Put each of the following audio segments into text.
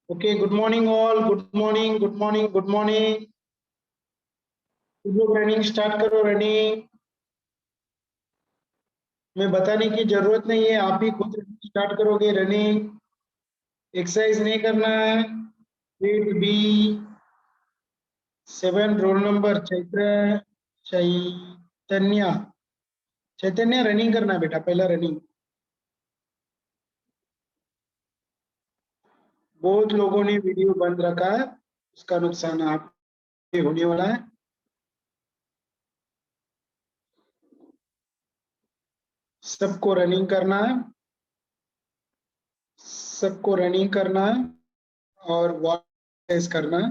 Okay, good morning all. Good morning, good morning, good morning. तुम लोग running start करो। Running में बताने की जरूरत नहीं है, आप ही खुद स्टार्ट करोगे। रनिंग एक्सरसाइज नहीं करना है। वेट बी 7, रोल नंबर चैतन्य। चैतन्य रनिंग करना है बेटा, पहला रनिंग। बहुत लोगों ने वीडियो बंद रखा है, उसका नुकसान आप होने वाला है। सबको रनिंग करना है, सबको रनिंग करना है और वॉक करना है।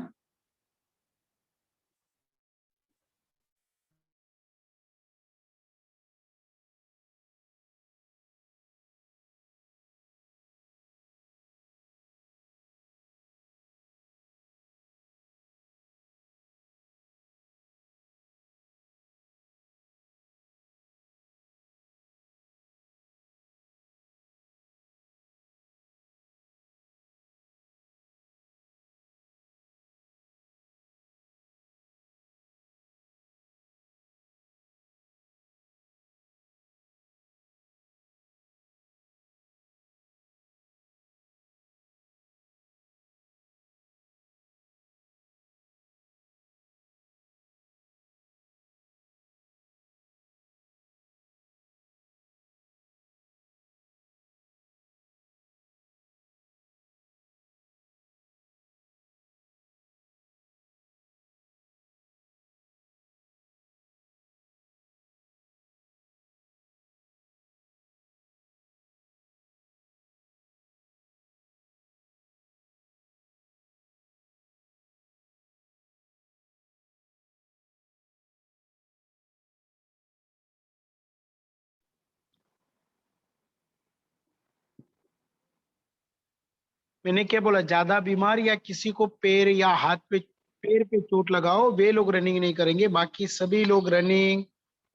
मैंने क्या बोला? ज्यादा बीमार या किसी को पैर या हाथ पे, पैर पे चोट लगाओ, वे लोग रनिंग नहीं करेंगे। बाकी सभी लोग रनिंग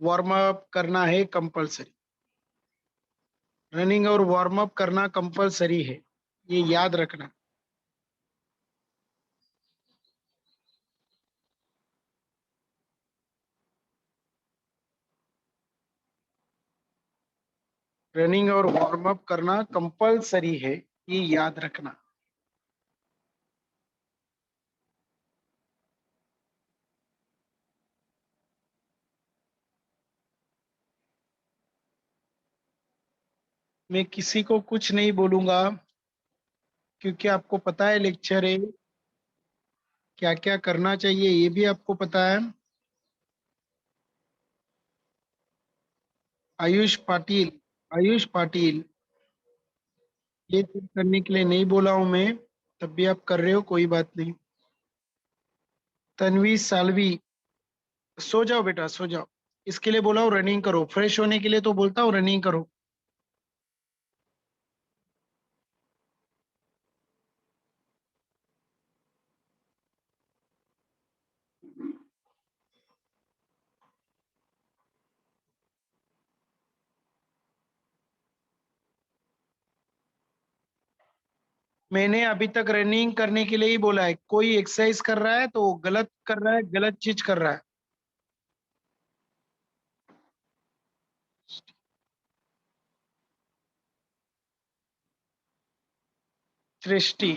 वार्म अप करना है कंपलसरी। रनिंग और वार्म अप करना कंपलसरी है, ये याद रखना। रनिंग और वार्म अप करना कंपलसरी है, ये याद रखना। मैं किसी को कुछ नहीं बोलूंगा, क्योंकि आपको पता है लेक्चर है, क्या क्या करना चाहिए ये भी आपको पता है। आयुष पाटिल, आयुष पाटिल, ये सब करने के लिए नहीं बोला हूं मैं, तब भी आप कर रहे हो, कोई बात नहीं। तन्वी सालवी, सो जाओ बेटा, सो जाओ। इसके लिए बोला हूँ रनिंग करो, फ्रेश होने के लिए तो बोलता हूँ रनिंग करो। मैंने अभी तक रनिंग करने के लिए ही बोला है। कोई एक्सरसाइज कर रहा है तो गलत कर रहा है, गलत चीज कर रहा है। सृष्टि,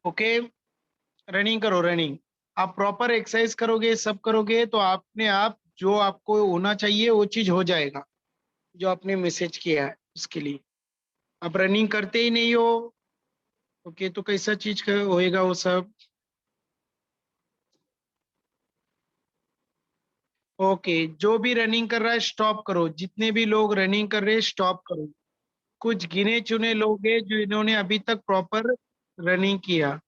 ओके। रनिंग करो, रनिंग। आप प्रॉपर एक्सरसाइज करोगे, सब करोगे तो आपने आप जो आपको होना चाहिए वो चीज हो जाएगा, जो आपने मैसेज किया है उसके लिए। आप रनिंग करते ही नहीं हो, ओके, तो कैसा चीज का होएगा वो सब। ओके, जो भी रनिंग कर रहा है स्टॉप करो। जितने भी लोग रनिंग कर रहे हैं स्टॉप करो। कुछ गिने चुने लोग हैं जो इन्होंने अभी तक प्रॉपर रनिंग किया,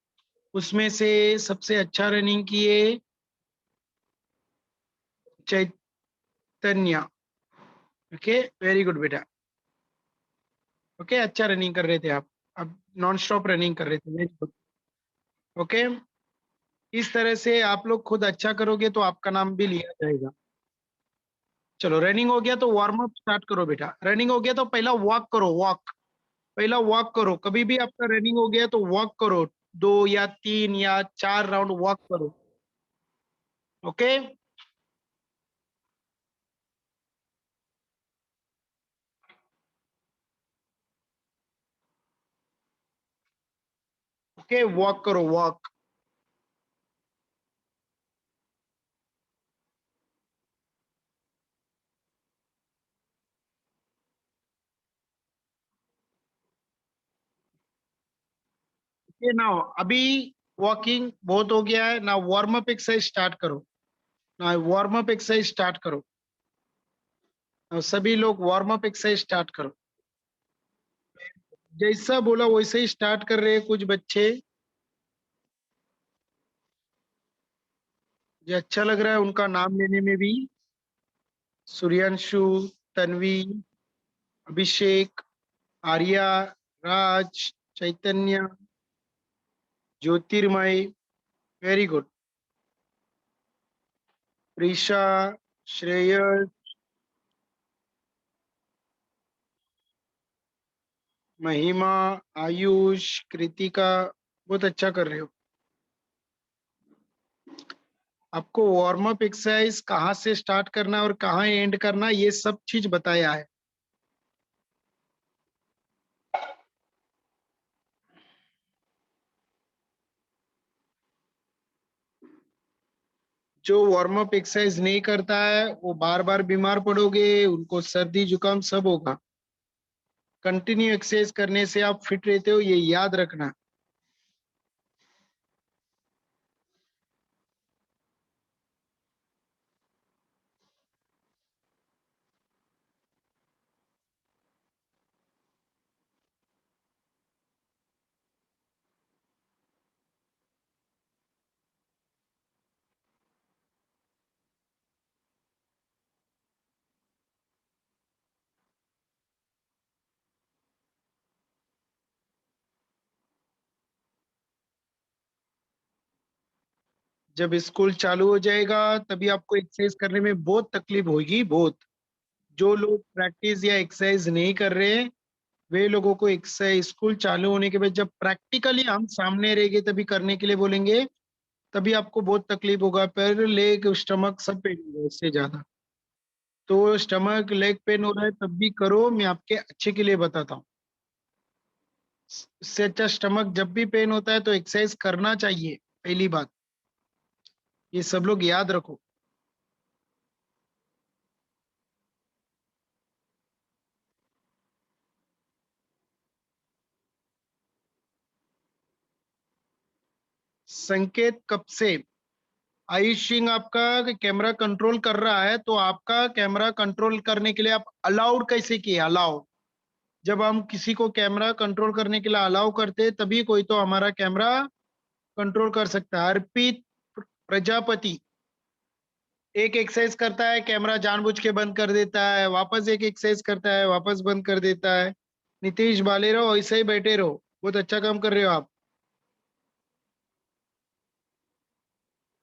उसमें से सबसे अच्छा रनिंग किए चैतन्य। ओके, वेरी गुड बेटा। ओके, अच्छा रनिंग कर रहे थे आप, अब नॉन स्टॉप रनिंग कर रहे थे, वेरी गुड। ओके, इस तरह से आप लोग खुद अच्छा करोगे तो आपका नाम भी लिया जाएगा। चलो रनिंग हो गया तो वार्म अप स्टार्ट करो बेटा। रनिंग हो गया तो पहला वॉक करो, वॉक। पहला वॉक करो, कभी भी आपका रनिंग हो गया तो वॉक करो, 2 या 3 या 4 राउंड वॉक करो। ओके। ओके, वॉक करो, वॉक। ओके ना, अभी वॉकिंग बहुत हो गया है ना, वार्म अप एक्सरसाइज स्टार्ट करो। ना वार्म अप एक्सरसाइज स्टार्ट करो। ना सभी लोग वार्म अप एक्सरसाइज स्टार्ट करो। जैसा बोला वैसे ही स्टार्ट कर रहे हैं कुछ बच्चे। जो अच्छा लग रहा है उनका नाम लेने में भी। सूर्यांशु, तन्वी, अभिषेक, आर्या, राज, चैतन्य, ज्योतिर्मय। Very good. प्रीशा, श्रेयस, महिमा, आयुष, कृतिका। बहुत अच्छा कर रहे हो। आपको वार्म अप एक्सरसाइज कहाँ से स्टार्ट करना है और कहाँ एंड करना है, ये सब चीज बताया है। जो वार्म अप एक्सरसाइज नहीं करता है वो बार बार बीमार पड़ोगे, उनको सर्दी जुकाम सब होगा। कंटिन्यू एक्सरसाइज करने से आप फिट रहते हो, ये याद रखना। जब स्कूल चालू हो जाएगा तभी आपको एक्सरसाइज करने में बहुत तकलीफ होगी, बहुत। जो लोग प्रैक्टिस या एक्सरसाइज नहीं कर रहे हैं, वे लोगों को एक्सरसाइज स्कूल चालू होने के बाद जब प्रैक्टिकली हम सामने रहेंगे तभी करने के लिए बोलेंगे, तभी आपको बहुत तकलीफ होगा। पैर, लेग, स्टमक सब पेन होगा इससे ज्यादा। तो स्टमक लेग पेन हो रहा है तब भी करो, मैं आपके अच्छे के लिए बताता हूँ। इससे अच्छा, स्टमक जब भी पेन होता है तो एक्सरसाइज करना चाहिए, पहली बात। ये सब लोग याद रखो। संकेत कब से? आयुष सिंह आपका कैमरा कंट्रोल कर रहा है, तो आपका कैमरा कंट्रोल करने के लिए आप अलाउड कैसे किए? अलाउ, जब हम किसी को कैमरा कंट्रोल करने के लिए अलाउ करते हैं तभी कोई तो हमारा कैमरा कंट्रोल कर सकता है। अर्पित प्रजापति एक एक्सरसाइज करता है, कैमरा जानबूझ के बंद कर देता है, वापस एक एक्सरसाइज करता है, वापस बंद कर देता है। नीतीश बाले रहो, ऐसे ही बैठे रहो, बहुत अच्छा काम कर रहे हो आप।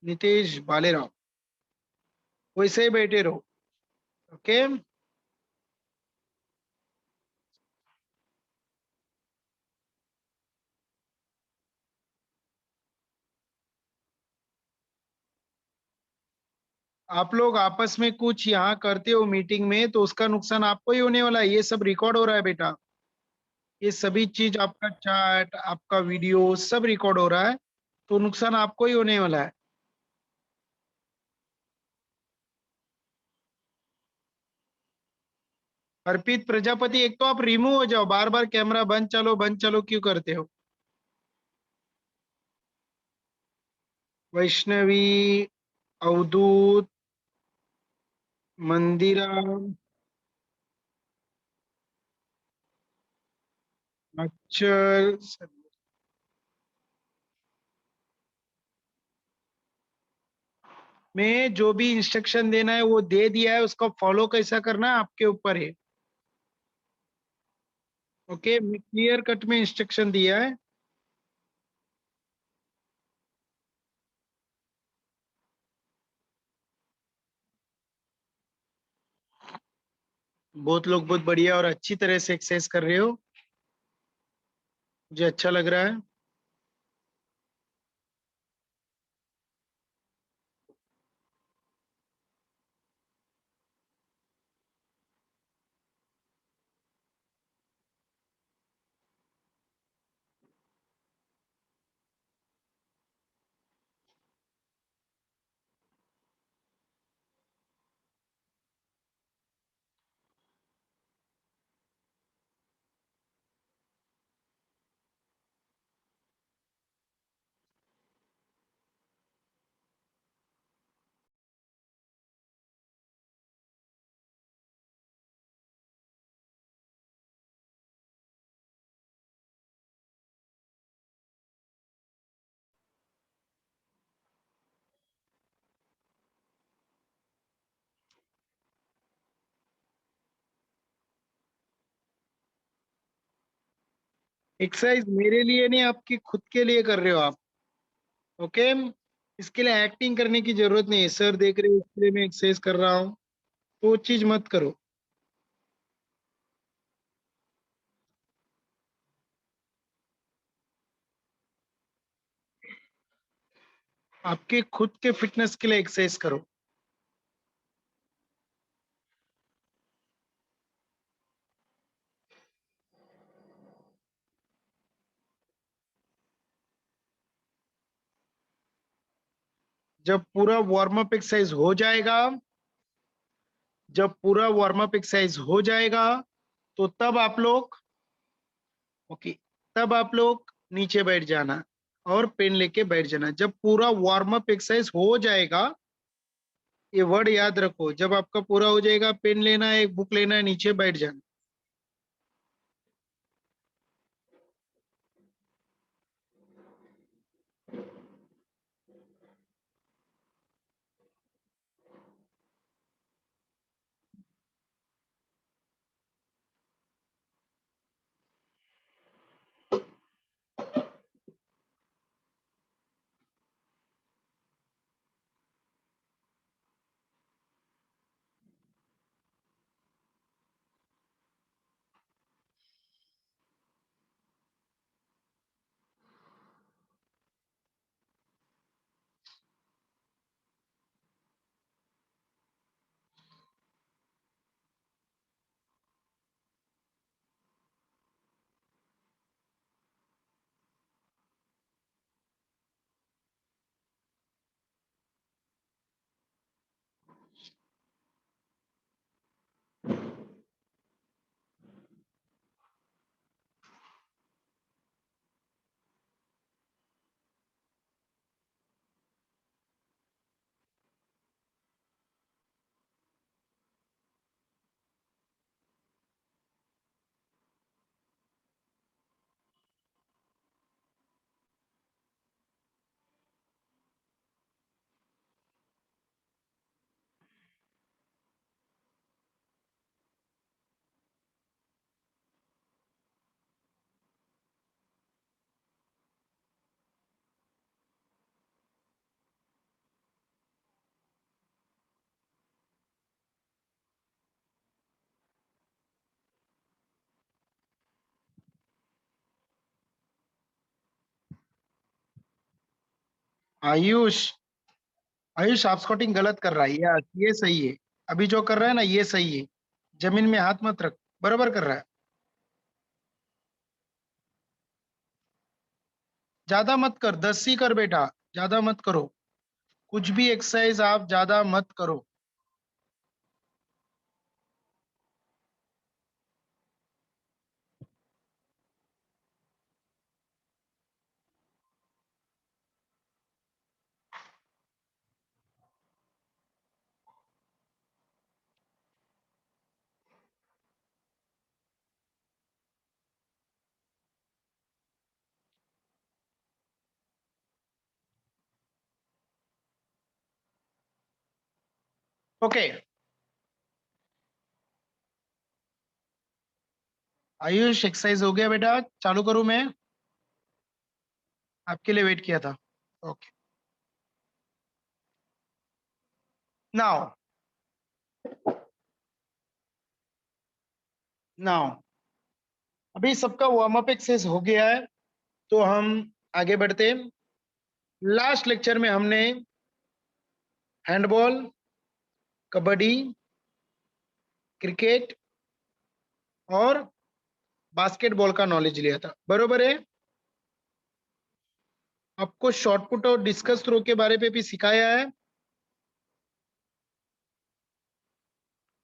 नीतीश बाले रहो, वैसे ही बैठे रहो। ओके। आप लोग आपस में कुछ यहाँ करते हो मीटिंग में तो उसका नुकसान आपको ही होने वाला है। ये सब रिकॉर्ड हो रहा है बेटा। ये सभी चीज, आपका चैट, आपका वीडियो सब रिकॉर्ड हो रहा है, तो नुकसान आपको ही होने वाला है। अर्पित प्रजापति, एक तो आप रिमूव हो जाओ, बार बार कैमरा बंद चलो क्यों करते हो? वैष्णवी, अवधूत, मंदिरा, अक्षर। मैं जो भी इंस्ट्रक्शन देना है वो दे दिया है, उसको फॉलो कैसा करना है आपके ऊपर है। ओके, मैं क्लियर कट में इंस्ट्रक्शन दिया है। बहुत लोग बहुत बढ़िया और अच्छी तरह से एक्सरसाइज कर रहे हो, मुझे अच्छा लग रहा है। एक्सरसाइज मेरे लिए नहीं, आपकी खुद के लिए कर रहे हो आप। ओके, इसके लिए एक्टिंग करने की जरूरत नहीं है, सर देख रहे हो इसलिए मैं एक्सरसाइज कर रहा हूँ, तो वो चीज मत करो। आपके खुद के फिटनेस के लिए एक्सरसाइज करो। जब पूरा वार्म अप एक्सरसाइज हो जाएगा, जब पूरा वार्म अप एक्सरसाइज हो जाएगा, तो तब आप लोग, ओके, तब आप लोग नीचे बैठ जाना और पेन लेके बैठ जाना। जब पूरा वार्म अप एक्सरसाइज हो जाएगा, ये वर्ड याद रखो, जब आपका पूरा हो जाएगा, पेन लेना है, एक बुक लेना है, नीचे बैठ जाना। आयुष, आयुष आप स्क्वाटिंग गलत कर रहा है, ये सही है। अभी जो कर रहा है ना, ये सही है। जमीन में हाथ मत रख, बराबर कर रहा है। ज्यादा मत कर, 10 ही कर बेटा, ज्यादा मत करो। कुछ भी एक्सरसाइज आप ज्यादा मत करो। ओके, आयुष एक्सरसाइज हो गया बेटा, चालू करूं मैं? आपके लिए वेट किया था। ओके, नाउ नाउ अभी सबका वार्म अप एक्सरसाइज हो गया है, तो हम आगे बढ़ते हैं। लास्ट लेक्चर में हमने हैंडबॉल, कबड्डी, क्रिकेट और बास्केटबॉल का नॉलेज लिया था, बरोबर है। आपको शॉटपुट और डिस्कस थ्रो के बारे में भी सिखाया है।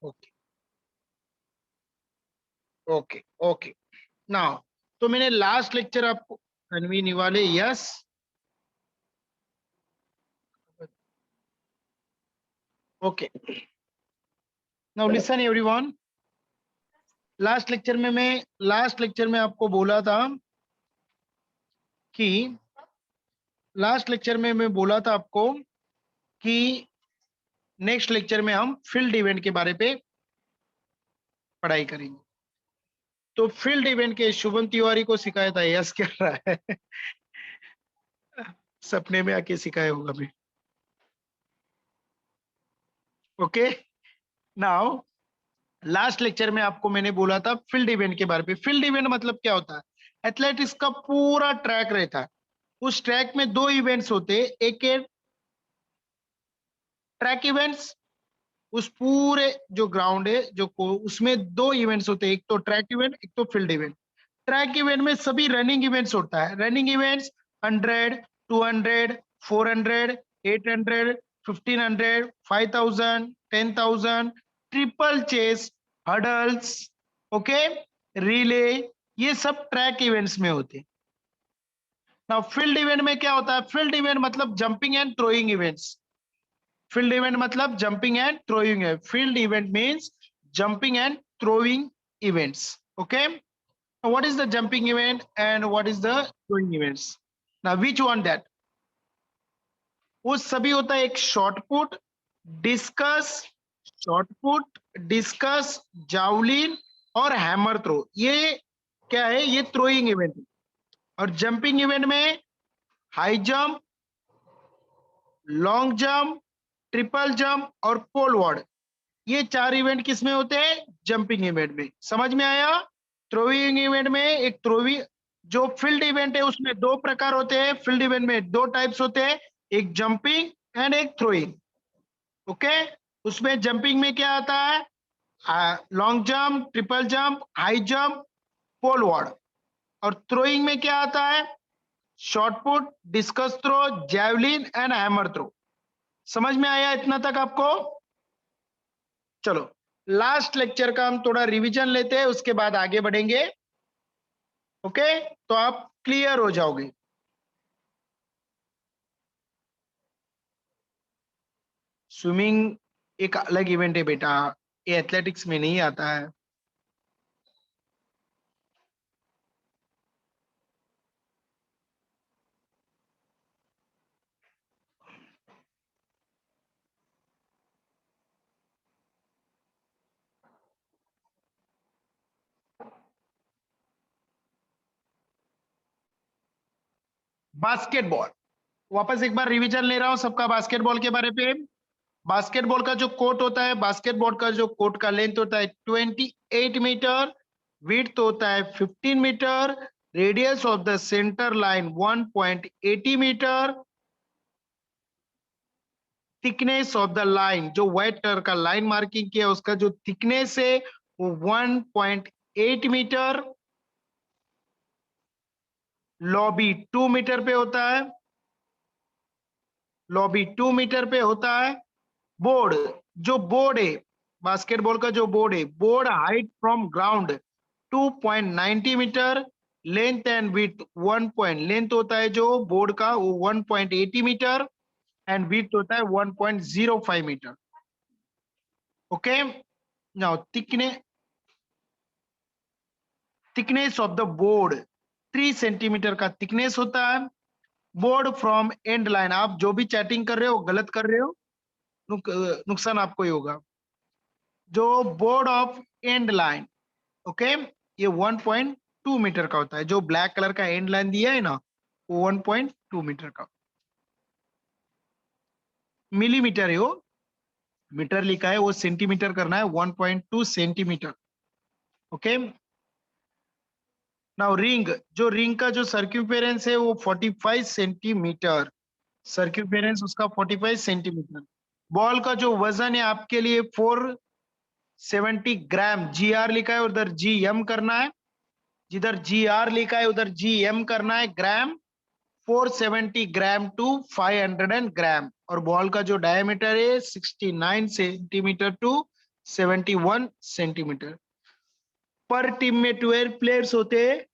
Okay okay okay. नाउ तो मैंने लास्ट लेक्चर आपको कन्वी निवाले, yes. Okay, now listen everyone. Last lecture में आपको बोला था कि आपको कि नेक्स्ट लेक्चर में हम फील्ड इवेंट के बारे पे पढ़ाई करेंगे। तो फील्ड इवेंट के शुभम तिवारी को सिखाया था, यस कर रहा है। सपने में आके सिखाया होगा मैं। ओके, नाउ लास्ट लेक्चर में आपको मैंने बोला था फील्ड इवेंट के बारे में। फील्ड इवेंट मतलब क्या होता है? एथलेटिक्स का पूरा ट्रैक रहता है, उस ट्रैक में दो इवेंट्स होते हैं। एक है ट्रैक इवेंट्स, उस पूरे जो ग्राउंड है उसमें दो इवेंट्स होते हैं, एक तो ट्रैक इवेंट, एक तो फील्ड इवेंट। ट्रैक इवेंट में सभी रनिंग इवेंट्स होता है। Running events 100, 200, 400, 800, 1500, 5000, 10,000, triple chase, hurdles, okay, relay, ये सब ट्रैक इवेंट्स में होते हैं। नाउ फील्ड इवेंट में क्या होता है? फील्ड इवेंट मतलब jumping and throwing events. Field event मतलब जंपिंग एंड थ्रोइंग है। Field event means jumping and throwing events. Okay, now what is the jumping event and what is the throwing events? Now which one that? वो सभी होता है एक discuss short put, discuss, javelin और hammer throw. ये क्या है? ये थ्रोइंग इवेंट है। और जंपिंग इवेंट में high jump, long jump, triple jump और पोल वॉल्ट, ये चार इवेंट किसमें होते हैं? जंपिंग इवेंट में। समझ में आया? थ्रोइंग इवेंट में एक थ्रोइंग, जो फील्ड इवेंट है उसमें दो प्रकार होते हैं। फील्ड इवेंट में दो टाइप्स होते हैं, एक जंपिंग एंड एक थ्रोइंग। ओके, उसमें जंपिंग में क्या आता है? Long jump, triple jump, high jump, pole vault. और थ्रोइंग में क्या आता है? Short put, discus throw, javelin and hammer throw. समझ में आया इतना तक आपको? चलो लास्ट लेक्चर का हम थोड़ा रिवीजन लेते हैं, उसके बाद आगे बढ़ेंगे। ओके, तो आप क्लियर हो जाओगे। स्विमिंग एक अलग इवेंट है बेटा, ये एथलेटिक्स में नहीं आता है। बास्केटबॉल, वापस एक बार रिवीजन ले रहा हूं सबका बास्केटबॉल के बारे पे। बास्केटबॉल का जो कोर्ट होता है, बास्केटबॉल का जो कोर्ट का लेंथ होता है 28 मीटर, विड्थ होता है 15 metre, radius of the centre line 1.80 metre, thickness of the line, जो व्हाइट कलर का लाइन मार्किंग किया उसका जो थिकनेस है वो 1.8 मीटर, लॉबी 2 मीटर पे होता है, लॉबी 2 मीटर पे होता है। बोर्ड, जो बोर्ड है बास्केटबॉल का, जो बोर्ड है, board height from ground 2.90 metre, length and width 1 point, length होता है जो बोर्ड का वो 1.80 मीटर एंड विड्थ होता है 1.05 metre. Okay, now thickness of the board 3 centimetre का थिकनेस होता है। बोर्ड फ्रॉम एंड लाइन, आप जो भी चैटिंग कर रहे हो गलत कर रहे हो, नुकसान आपको ही होगा। जो board of and line, okay, ये 1.2 मीटर का होता है। जो ब्लैक कलर का एंड लाइन दिया है ना, वो 1.2 मीटर का। मिलीमीटर है वो, मीटर लिखा है वो सेंटीमीटर करना है, 1.2 सेंटीमीटर। ओके। नाउ रिंग, जो रिंग का जो सर्क्यूफेरेंस है वो 45 सेंटीमीटर, सर्क्यूफेरेंस उसका 45 सेंटीमीटर। बॉल का जो वजन है आपके लिए 470 ग्राम, जी आर लिखा है उधर जी एम करना है, जिधर जी आर लिखा है उधर जी एम करना है, ग्राम। 470 ग्राम टू 500 ग्राम। और बॉल का जो डायमीटर है 69 सेंटीमीटर टू 71 सेंटीमीटर। पर टीम में 12 प्लेयर्स होते हैं।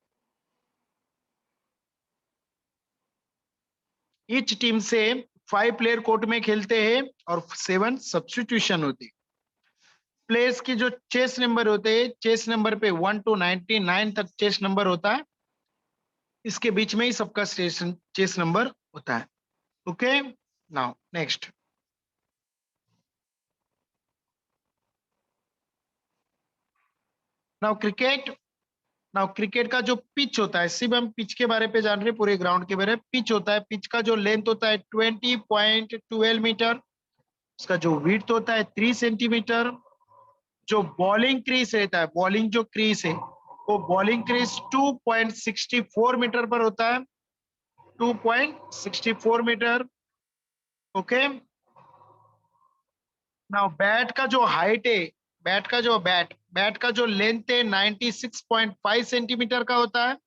ईच टीम से 5 प्लेयर कोर्ट में खेलते हैं और 7 सब्स्टिट्यूशन होते हैं। प्लेयर्स की जो चेस नंबर होते हैं, चेस नंबर पे 1 to 99 तक चेस नंबर होता है। इसके बीच में ही सबका स्टेशन चेस नंबर होता है। Okay, now next. Now cricket. Now cricket का जो पिच होता है, सिर्फ हम पिच के बारे पे जान रहे हैं, पूरे ग्राउंड के बारे में। पिच होता है, पिच का जो लेंथ होता है 20.12 मीटर, उसका जो विड्थ होता है 3 सेंटीमीटर। जो बॉलिंग क्रीज रहता है, बॉलिंग जो क्रीज है वो बॉलिंग क्रीज 2.64 मीटर पर होता है, 2.64 मीटर। ओके। नाउ बैट का जो हाइट है, बैट का जो लेंथ है 96.5 सेंटीमीटर का होता है,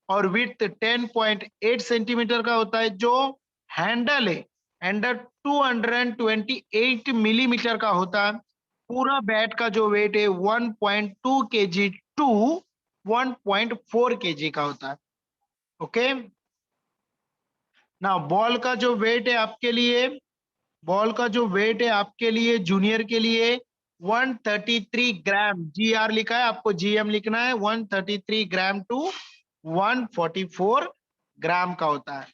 और विड्थ 10.8 सेंटीमीटर का होता है। जो हैंडल है, हैंडल 228 मिलीमीटर का होता है। पूरा बैट का जो वेट है 1.2 केजी टू 1.4 केजी का होता है। ओके। ना बॉल का जो वेट है आपके लिए, बॉल का जो वेट है आपके लिए जूनियर के लिए 133 ग्राम, जी आर लिखा है, आपको जीएम लिखना है। 133 ग्राम टू 144 ग्राम का होता है।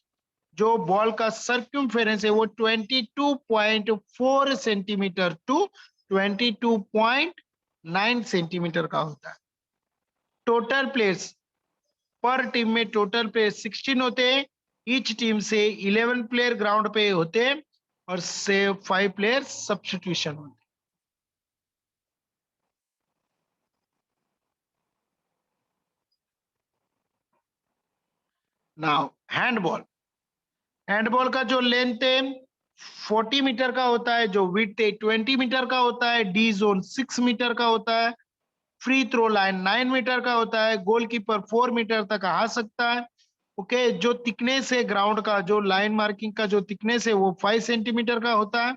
जो बॉल का सर्क्यूमफेरेंस है वो 22.4 सेंटीमीटर टू 22.9 सेंटीमीटर का होता है। टोटल प्लेयर्स पर टीम में टोटल प्लेयर 16 होते हैं। ईच टीम से 11 प्लेयर ग्राउंड पे होते हैं और से 5 प्लेयर सब्स्टिट्यूशन होते हैं। Now handball. हैंडबॉल का जो लेंथ है 40 मीटर का होता है, जो विड्थ है 20 मीटर का होता है, डी जोन 6 मीटर का होता है, फ्री थ्रो लाइन 9 मीटर का होता है, गोलकीपर 4 मीटर तक आ सकता है। ओके। जो थिकनेस है ग्राउंड का, जो लाइन मार्किंग का जो थिकनेस है वो 5 सेंटीमीटर का होता है।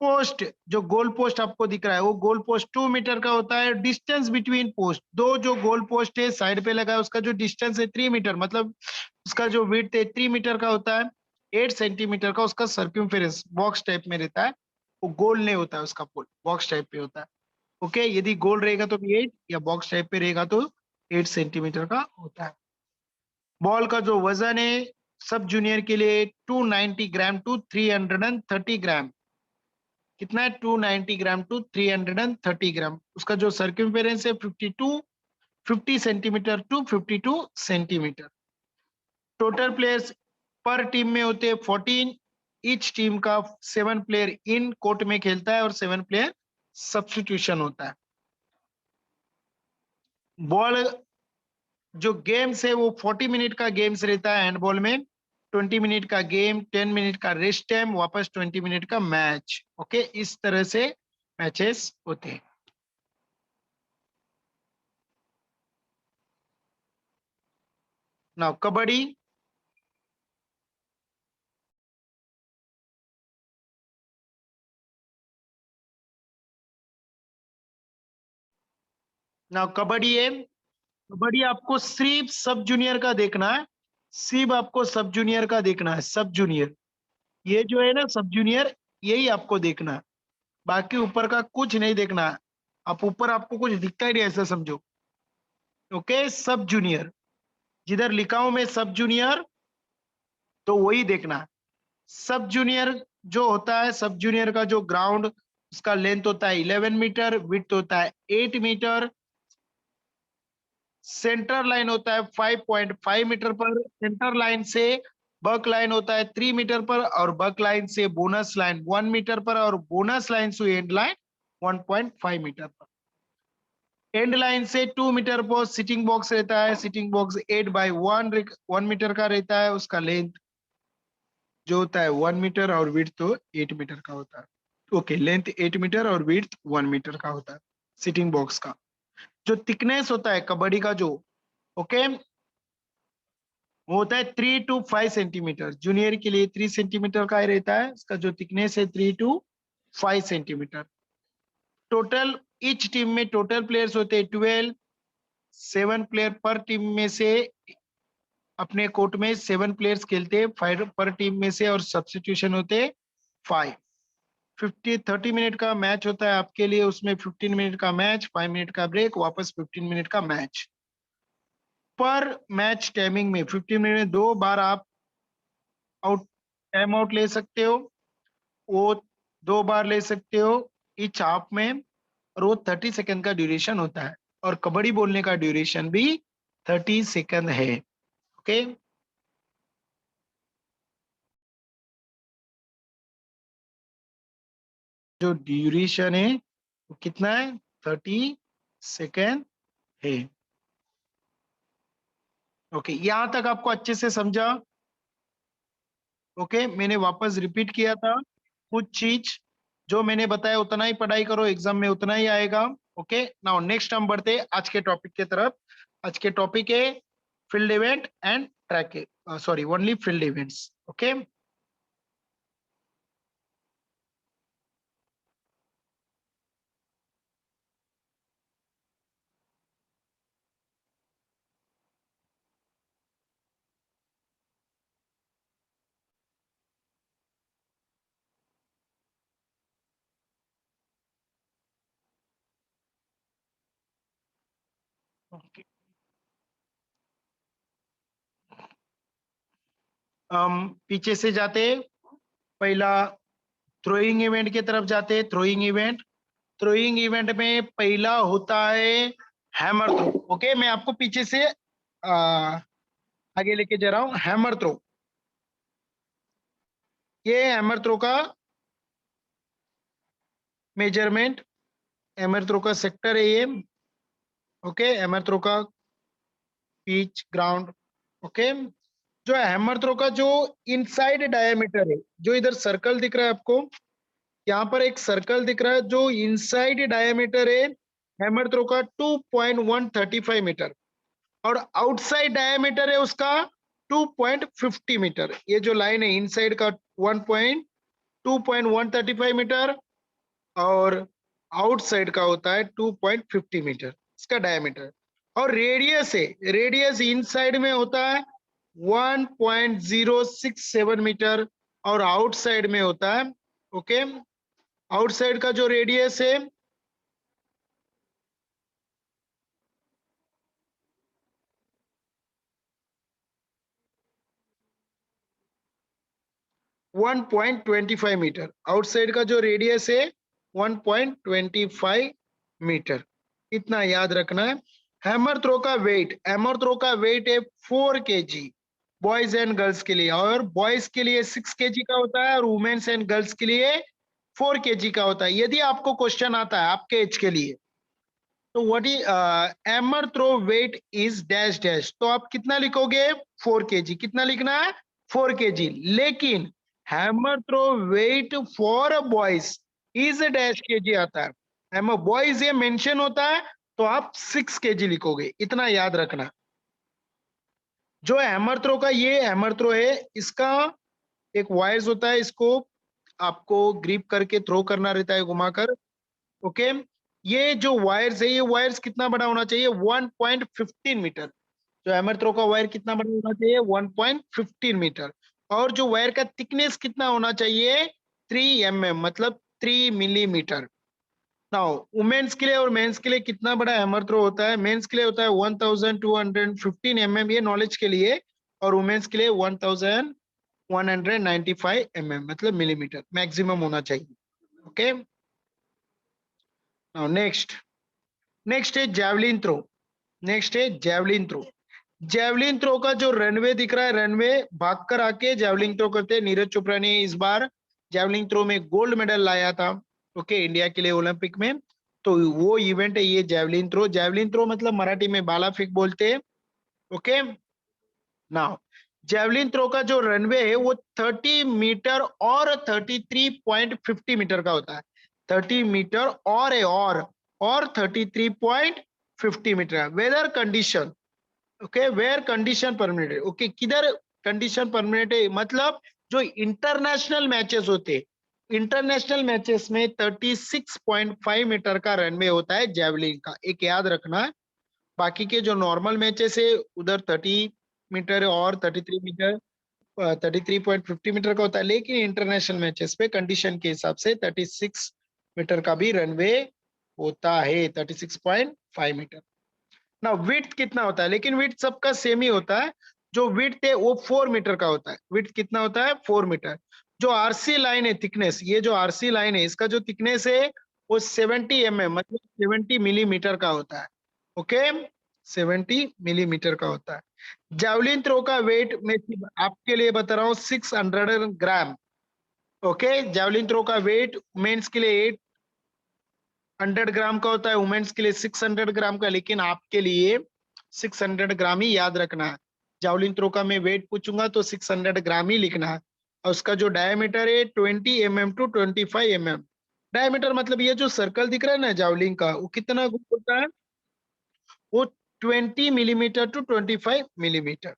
पोस्ट, जो गोल पोस्ट आपको दिख रहा है वो गोल पोस्ट 2 मीटर का होता है। डिस्टेंस बिटवीन पोस्ट, दो जो गोल पोस्ट है साइड पे लगा है उसका जो डिस्टेंस है 3 मीटर, मतलब उसका जो विड्थ है 3 मीटर का होता है। 8 सेंटीमीटर का उसका सर्क्यूमफेरेंस बॉक्स टाइप में रहता है, वो गोल नहीं होता है उसका पोल, बॉक्स टाइप पे होता है। ओके। यदि गोल रहेगा तो 8, या बॉक्स टाइप पे रहेगा तो 8 सेंटीमीटर का होता है। बॉल का जो वजन है सब जूनियर के लिए 290 ग्राम टू 330 ग्राम। कितना है? 290 ग्राम टू 330 ग्राम। उसका जो सर्क्यूमफेरेंस है 50 centimetre to 52 centimetre. Total players पर टीम में होते हैं 14। ईच टीम का 7 प्लेयर इन कोर्ट में खेलता है और 7 प्लेयर सब्स्टिट्यूशन होता है। बॉल जो गेम्स है वो 40 मिनट का गेम्स रहता है हैंडबॉल में। 20 मिनट का गेम, 10 मिनट का रेस्ट टाइम, वापस 20 मिनट का मैच। ओके, इस तरह से मैचेस होते हैं। नाउ कबड्डी। नाउ कबड्डी है। कबड्डी आपको सिर्फ सब जूनियर का देखना है, सिर्फ आपको सब जूनियर का देखना है, सब जूनियर। ये जो है ना सब जूनियर, यही आपको देखना है, बाकी ऊपर का कुछ नहीं देखना है। आप ऊपर आपको कुछ दिखता ही नहीं ऐसा समझो। ओके, सब जूनियर, जिधर लिखा हूं मैं सब जूनियर, तो वही देखना है। सब जूनियर जो होता है, सब जूनियर का जो ग्राउंड, उसका लेंथ होता है 11 मीटर, विड्थ होता है 8 मीटर, सेंटर लाइन होता है 5.5 मीटर पर, सेंटर लाइन से बक लाइन होता है 3 मीटर पर, और बक लाइन से बोनस लाइन 1 मीटर पर, और बोनस लाइन से एंड लाइन 1.5 मीटर पर। एंड लाइन से 2 मीटर पर सिटिंग बॉक्स रहता है। सिटिंग बॉक्स 8 by 1 मीटर का रहता है। उसका लेंथ जो होता है 1 मीटर और विड्थ तो 8 मीटर का होता है। ओके, लेंथ 8 मीटर और विड्थ 1 मीटर का होता है सिटिंग बॉक्स का। जो थिकनेस होता है कबड्डी का जो, ओके, वो होता है 3 to 5 सेंटीमीटर। जूनियर के लिए 3 सेंटीमीटर का ही रहता है। इसका जो थिकनेस है 3 to 5 centimetre. Total each team में टोटल प्लेयर्स होते हैं 12। 7 प्लेयर पर टीम में से, अपने कोर्ट में 7 प्लेयर्स खेलते हैं 5 पर टीम में से, और सब्स्टिट्यूशन होते हैं 5। 30 मिनट का मैच होता है आपके लिए। उसमें 15 मिनट का मैच, 5 मिनट का ब्रेक, वापस 15 मिनट का मैच। पर मैच टाइमिंग में 15 मिनट में 2 बार आप आउट, टाइम आउट ले सकते हो। वो 2 बार ले सकते हो इच हाफ में। और वो 30 सेकंड का ड्यूरेशन होता है। और कबड्डी बोलने का ड्यूरेशन भी 30 सेकंड है। ओके, जो ड्यूरेशन है वो कितना है? 30 सेकंड है। ओके, यहां तक आपको अच्छे से समझा? ओके, मैंने वापस रिपीट किया था कुछ चीज। जो मैंने बताया उतना ही पढ़ाई करो, एग्जाम में उतना ही आएगा। ओके, नाउ नेक्स्ट हम बढ़ते हैं आज के टॉपिक की तरफ। आज के टॉपिक है field event and track, sorry, only field events. Okay, हम पीछे से जाते हैं। पहला थ्रोइंग इवेंट की तरफ जाते हैं। थ्रोइंग इवेंट, थ्रोइंग इवेंट में पहला होता है हैमर थ्रो। ओके, मैं आपको पीछे से आगे लेके जा रहा हूँ। हैमर थ्रो, ये हैमर थ्रो का मेजरमेंट, हैमर थ्रो का सेक्टर है ये। ओके, हैमर थ्रो का पिच, ग्राउंड। ओके, जो हैमर थ्रो का जो इनसाइड डायमीटर है, जो इधर सर्कल दिख रहा है आपको, यहाँ पर एक सर्कल दिख रहा है, जो इनसाइड डायमीटर है हैमर थ्रो का 2.135 मीटर, और आउटसाइड डायमीटर है उसका 2.50 मीटर। ये जो लाइन है इनसाइड का 2.135 मीटर, और आउटसाइड का होता है 2.50 मीटर इसका डायमीटर। और रेडियस है, रेडियस इनसाइड में होता है 1.067 मीटर, और आउटसाइड में होता है, ओके, आउटसाइड का जो रेडियस है 1.25 मीटर। आउटसाइड का जो रेडियस है 1.25 मीटर। इतना याद रखना है। हैमर थ्रो का वेट, हैमर थ्रो का वेट है 4 kg बॉयज एंड गर्ल्स के लिए, और बॉयज के लिए 6 kg का होता है, और वुमेन्स एंड गर्ल्स के लिए 4 kg का होता है। यदि आपको क्वेश्चन आता है आपके एज के लिए, तो what is hammer throw weight is dash dash, तो आप कितना लिखोगे? 4 kg। कितना लिखना है? 4 kg। लेकिन hammer throw weight for boys is dash kg आता है। हैमर बॉयज ये मेंशन होता है, तो आप 6 kg लिखोगे। इतना याद रखना। जो हैमर थ्रो का ये हैमर थ्रो है, इसका एक वायर्स होता है, इसको आपको ग्रिप करके थ्रो करना रहता है घुमाकर। ओके, ये जो वायर्स है, ये वायर्स कितना बड़ा होना चाहिए? 1.15 मीटर। जो हैमर थ्रो का वायर कितना बड़ा होना चाहिए? 1.15 मीटर। और जो वायर का थिकनेस कितना होना चाहिए? 3 mm, मतलब 3 मिलीमीटर। नाउ वुमेन्स के लिए और मेंस के लिए कितना बड़ा हैमर थ्रो होता है? मेंस के लिए होता है 1215 mm, ये नॉलेज के लिए। और वुमेन्स के लिए 1195 mm, मतलब मिलीमीटर मैक्सिमम होना चाहिए। ओके, नाउ नेक्स्ट है जैवलिन थ्रो। नेक्स्ट है जैवलिन थ्रो। जैवलिन थ्रो का जो रनवे दिख रहा है, रनवे भागकर आके जैवलिन थ्रो करते हैं। नीरज चोपड़ा ने इस बार जैवलिन थ्रो में गोल्ड मेडल लाया था, ओके, इंडिया के लिए ओलंपिक में। तो वो इवेंट है ये जैवलिन थ्रो। जैवलिन थ्रो मतलब मराठी में भाला फेंक बोलते हैं। ओके, नाउ जैवलिन थ्रो का जो रनवे है वो 30 मीटर और 33.50 मीटर का होता है। 30 मीटर और 33.50 metre. Weather condition, okay, where condition permanent है। ओके, किधर कंडीशन परमिनेंट है मतलब जो इंटरनेशनल मैचेस होते, इंटरनेशनल मैचेस में 36.5 मीटर का रनवे होता है जैवलिन का, एक याद रखना। बाकी के जो नॉर्मल मैचेस है उधर 30 मीटर और 33 मीटर, 33.50 मीटर का होता है, लेकिन इंटरनेशनल मैचेस पे कंडीशन के हिसाब से 36 मीटर का भी रनवे होता है, 36.5 मीटर। ना विड्थ कितना होता है, लेकिन विड्थ सबका सेम ही होता है। जो विड्थ है वो 4 मीटर का होता है। विड्थ कितना होता है, 4 मीटर। जो आरसी लाइन है थिकनेस, ये जो आरसी लाइन है इसका जो थिकनेस है वो 70 mm मतलब 70 मिलीमीटर का होता है। ओके, 70 मिलीमीटर का होता है। जावलिन थ्रो का वेट मैं सिर्फ आपके लिए बता रहा हूँ, 600 ग्राम। ओके, जावलिन थ्रो का वेट मेंस के लिए 800 ग्राम का होता है, वुमेन्स के लिए 600 ग्राम का, लेकिन आपके लिए 600 ग्राम ही याद रखना है। जावलिन थ्रो का मैं वेट पूछूंगा तो 600 ग्राम ही लिखना है। और उसका जो डायमीटर है 20 mm to 25 mm। डायमीटर मतलब ये जो सर्कल दिख रहा है ना जावलिन का, वो कितना होता है, वो 20 mm to 25 mm।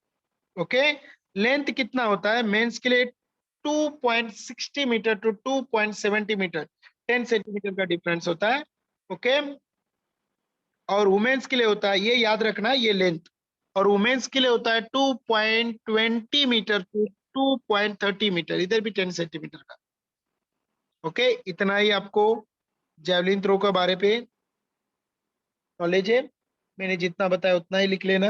Okay, length कितना होता है मेंस के लिए 2.60 मीटर to 2.70 मीटर, 10 सेंटीमीटर का डिफरेंस होता है। ओके, और वुमेन्स के लिए होता है, ये याद रखना ये लेंथ, और वुमेन्स के लिए होता है 2.20 मीटर टू 2.30 मीटर, इधर भी 10 सेंटीमीटर का। ओके, इतना ही आपको जेवलिन थ्रो के बारे पे नॉलेज है। मैंने जितना बताया उतना ही लिख लेना।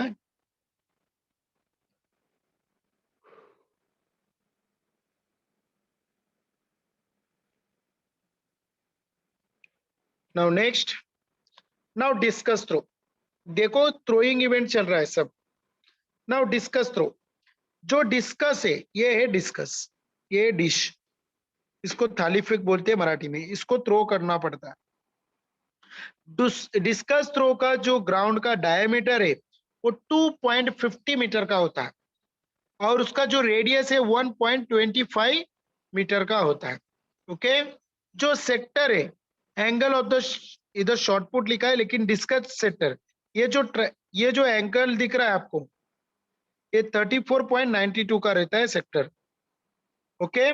Now next, now discus throw. देखो थ्रोइंग इवेंट चल रहा है सब। नाउ डिस्कस थ्रो, जो डिस्कस है ये है डिस्कस, ये डिश, इसको थाली फेंक बोलते हैं मराठी में, इसको थ्रो करना पड़ता है। डिस्कस थ्रो का जो ग्राउंड का डायमीटर है वो 2.50 मीटर का होता है, और उसका जो रेडियस है 1.25 मीटर का होता है। ओके, जो सेक्टर है, एंगल ऑफ द, इधर शॉर्टपुट लिखा है लेकिन डिस्कस सेक्टर, ये जो एंगल दिख रहा है आपको, ये 34.92 का रहता है सेक्टर। ओके,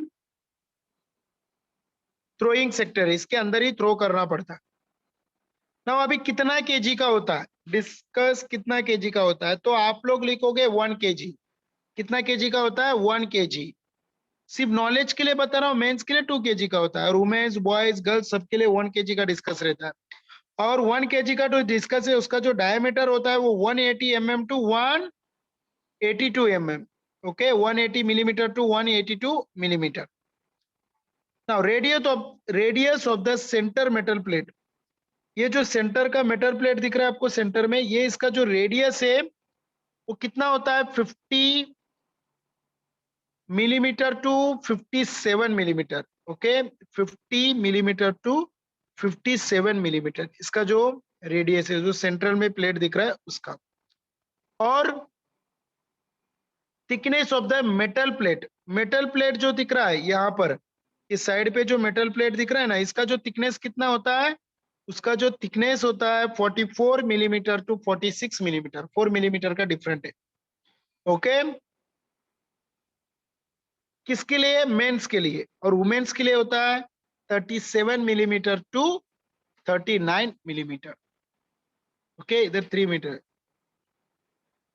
थ्रोइंग सेक्टर है, इसके अंदर ही थ्रो करना पड़ता है ना। अभी कितना केजी का होता है, डिस्कस कितना केजी का होता है, तो आप लोग लिखोगे 1 kg। कितना केजी का होता है, 1 kg। सिर्फ नॉलेज के लिए बता रहा हूँ, मेंस के लिए 2 kg का होता है, और वुमेन्स बॉयज गर्ल्स सबके लिए 1 kg का डिस्कस रहता है। और 1 kg का जो डिस्कस है उसका जो डायमीटर होता है वो 180 mm to 182 mm। Okay, 180 millimetre to 182 millimetre. Now radius of the centre metal plate, ये जो सेंटर का मेटल प्लेट दिख रहा है आपको सेंटर में, ये इसका जो रेडियस है वो कितना होता है, 50 millimetre to 57 millimetre. Okay, 50 millimetre to 57 millimetre इसका जो रेडियस है, जो सेंट्रल में प्लेट दिख रहा है उसका। और thickness of the metal plate जो दिख रहा है यहाँ पर, इस साइड पे जो मेटल प्लेट दिख रहा है ना, इसका जो थिकनेस कितना होता है, उसका जो थिकनेस होता है 44 मिलीमीटर टू 46 मिलीमीटर, 4 मिलीमीटर का डिफरेंट है। ओके, किसके लिए, मेंस के लिए, और वुमेन्स के लिए होता है 37 मिलीमीटर टू 39 मिलीमीटर। ओके, इधर 3 मीटर,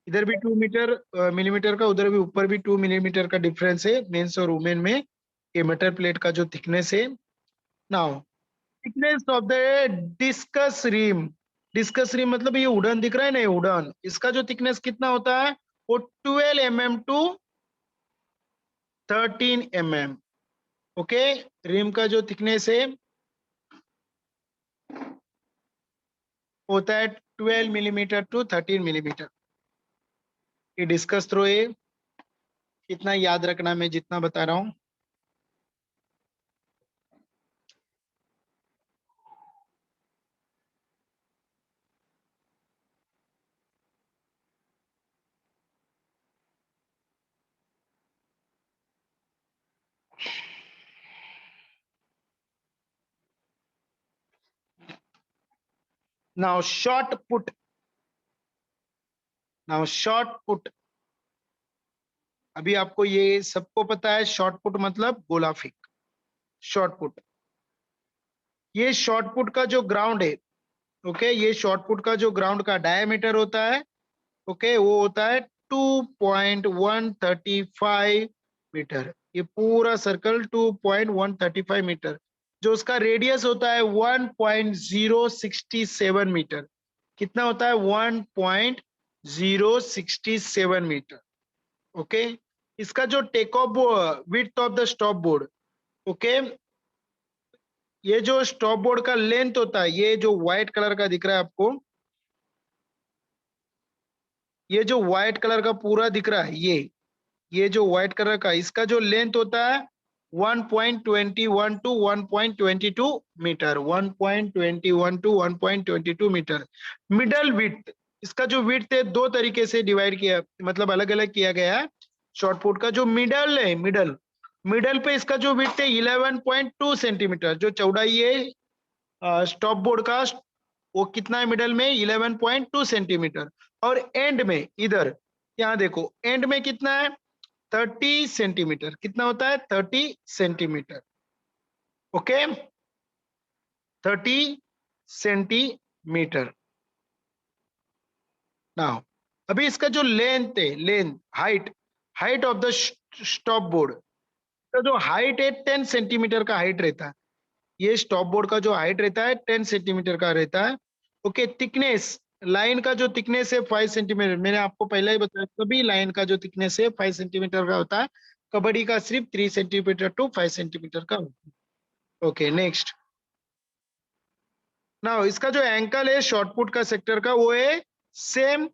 इधर भी 2 मीटर मिलीमीटर का, उधर भी ऊपर भी 2 मिलीमीटर का डिफरेंस है मेंस और वुमेन में, ये मेटल प्लेट का जो थिकनेस है। Now thickness of the discus rim, discus rim मतलब ये उड़न दिख रहा है ना, ये उड़न, इसका जो थिकनेस कितना होता है वो 12 mm to 13 mm। Okay, rim का जो थिकनेस है होता है 12 मिलीमीटर टू 13 मिलीमीटर। ये डिस्कस थ्रो है, इतना याद रखना मैं जितना बता रहा हूँ। Now short put, now short put, अभी आपको ये सबको पता है शॉर्ट पुट मतलब गोला फेंक। शॉर्ट पुट, ये शॉर्ट पुट का जो ग्राउंड है, ओके, ये शॉर्ट पुट का जो ग्राउंड का डायमीटर होता है, ओके, वो होता है 2.135 मीटर। ये पूरा सर्कल 2.135 मीटर। जो उसका रेडियस होता है 1.067 मीटर। कितना होता है? 1.067 मीटर। ओके, इसका जो take off width of the stop board, okay, ये जो स्टॉप बोर्ड का लेंथ होता है, ये जो व्हाइट कलर का दिख रहा है आपको, ये जो व्हाइट कलर का पूरा दिख रहा है, ये जो व्हाइट कलर का, इसका जो लेंथ होता है 1.21 to 1.22 metre. 1.21 to 1.22 metre. Middle width, इसका जो विड्थ है दो तरीके से डिवाइड किया, मतलब अलग अलग किया गया है। शॉर्ट पुट का जो मिडल है, मिडल मिडल पे इसका जो विड्थ है 11.2 सेंटीमीटर। जो चौड़ाई है स्टॉप बोर्ड का, वो कितना है मिडल में? 11.2 सेंटीमीटर। और एंड में, इधर यहाँ देखो, एंड में कितना है? 30 सेंटीमीटर। कितना होता है? 30 सेंटीमीटर। Okay, 30 centimetre. नाउ अभी इसका जो लेंथ है, length, height, height of the stop board का जो हाइट है 10 सेंटीमीटर का हाइट रहता है। ये स्टॉप बोर्ड का जो हाइट रहता है 10 सेंटीमीटर का रहता है। ओके, थिकनेस, लाइन का जो थिकनेस है 5 सेंटीमीटर। मैंने आपको पहले ही बताया, सभी लाइन का जो थिकनेस है 5 सेंटीमीटर का होता है। कबड्डी का सिर्फ 3 सेंटीमीटर टू 5 सेंटीमीटर का होता है। Okay, next. नाउ इसका जो एंकल है शॉर्ट पुट का सेक्टर का, वो है सेम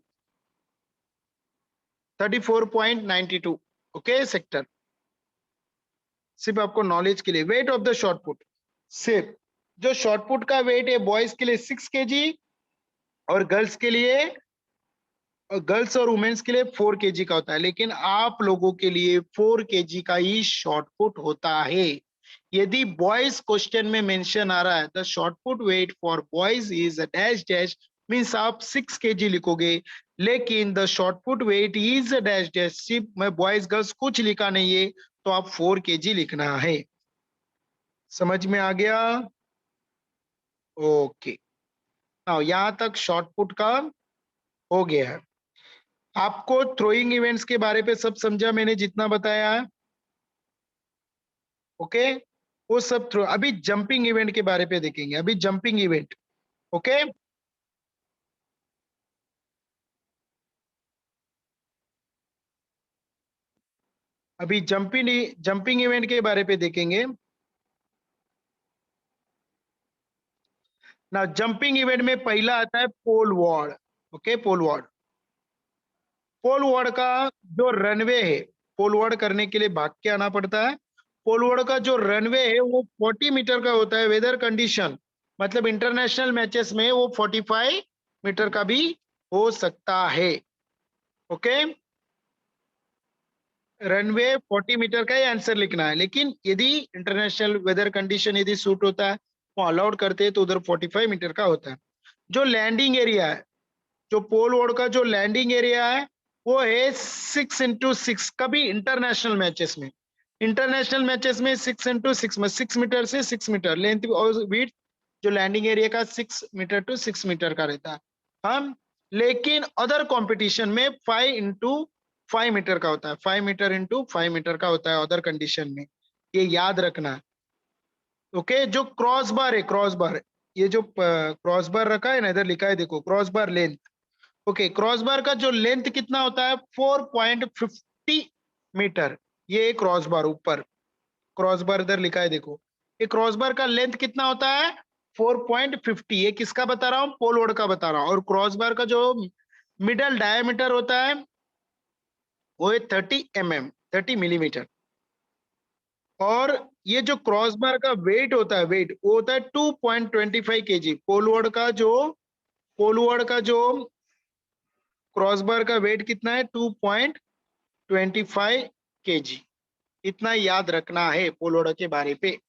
34.92। ओके, सेक्टर, सिर्फ आपको नॉलेज के लिए। Weight of the short put, सिर्फ जो शॉर्ट पुट का वेट है बॉयज के लिए 6 केजी, और गर्ल्स के लिए, गर्ल्स और वुमेन्स के लिए 4 केजी का होता है। लेकिन आप लोगों के लिए 4 केजी का ही शॉर्ट पुट होता है। यदि बॉयज क्वेश्चन में मेंशन आ रहा है the short put weight for boys is dash dash, means आप 6 केजी लिखोगे। लेकिन the short put weight is dash dash, सिर्फ मैं बॉयज गर्ल्स कुछ लिखा नहीं है, तो आप 4 केजी लिखना है। समझ में आ गया? ओके, यहां तक शॉर्ट पुट का हो गया है। आपको थ्रोइंग इवेंट्स के बारे पे सब समझा मैंने जितना बताया है? ओके, वो सब थ्रो। अभी जंपिंग इवेंट के बारे पे देखेंगे। अभी जंपिंग इवेंट, ओके, अभी जंपिंग इवेंट के बारे पे देखेंगे ना। जंपिंग इवेंट में पहला आता है पोल वॉर्ड। ओके, पोल वॉर्ड, पोल वॉर्ड का जो रनवे है, पोल वॉर्ड करने के लिए भाग के आना पड़ता है। पोल वॉर्ड का जो रनवे है वो 40 मीटर का होता है। वेदर कंडीशन, मतलब इंटरनेशनल मैचेस में वो 45 मीटर का भी हो सकता है। ओके, रनवे 40 मीटर का ही आंसर लिखना है। लेकिन यदि इंटरनेशनल वेदर कंडीशन यदि सूट होता है, वो अलाउड करते हैं, तो उधर 45 मीटर का होता है। जो लैंडिंग एरिया है, जो पोल वॉर्ड का जो लैंडिंग एरिया है, वो है 6x6। कभी इंटरनेशनल मैचेस में, इंटरनेशनल मैचेस में 6x6 में 6 मीटर से 6 मीटर लेंथ और विड्थ, जो लैंडिंग एरिया का 6 मीटर टू 6 मीटर का रहता है। हम, लेकिन अदर कंपटीशन में 5x5 मीटर का होता है। 5 मीटर इंटू 5 मीटर का होता है अदर कंडीशन में, ये याद रखना। ओके, जो क्रॉस बार है, क्रॉस बार, ये जो क्रॉस बार रखा है ना, इधर लिखा है देखो, cross bar length. Okay, cross bar का जो लेंथ कितना होता है? 4.50 मीटर। ये क्रॉस बार ऊपर, क्रॉस बार इधर लिखा है देखो, ये क्रॉस बार का लेंथ कितना होता है? 4.50। ये किसका बता रहा हूँ? पोल वॉर्ड का बता रहा हूँ। और क्रॉस बार का जो मिडल डायमीटर होता है वो है 30 mm, 30 मिलीमीटर। और ये जो क्रॉस बार का वेट होता है, वेट वो होता है 2.25 केजी। पोल वॉर्ड का जो क्रॉस बार का वेट कितना है? 2.25 केजी। इतना याद रखना है पोलोड़ा के बारे पे।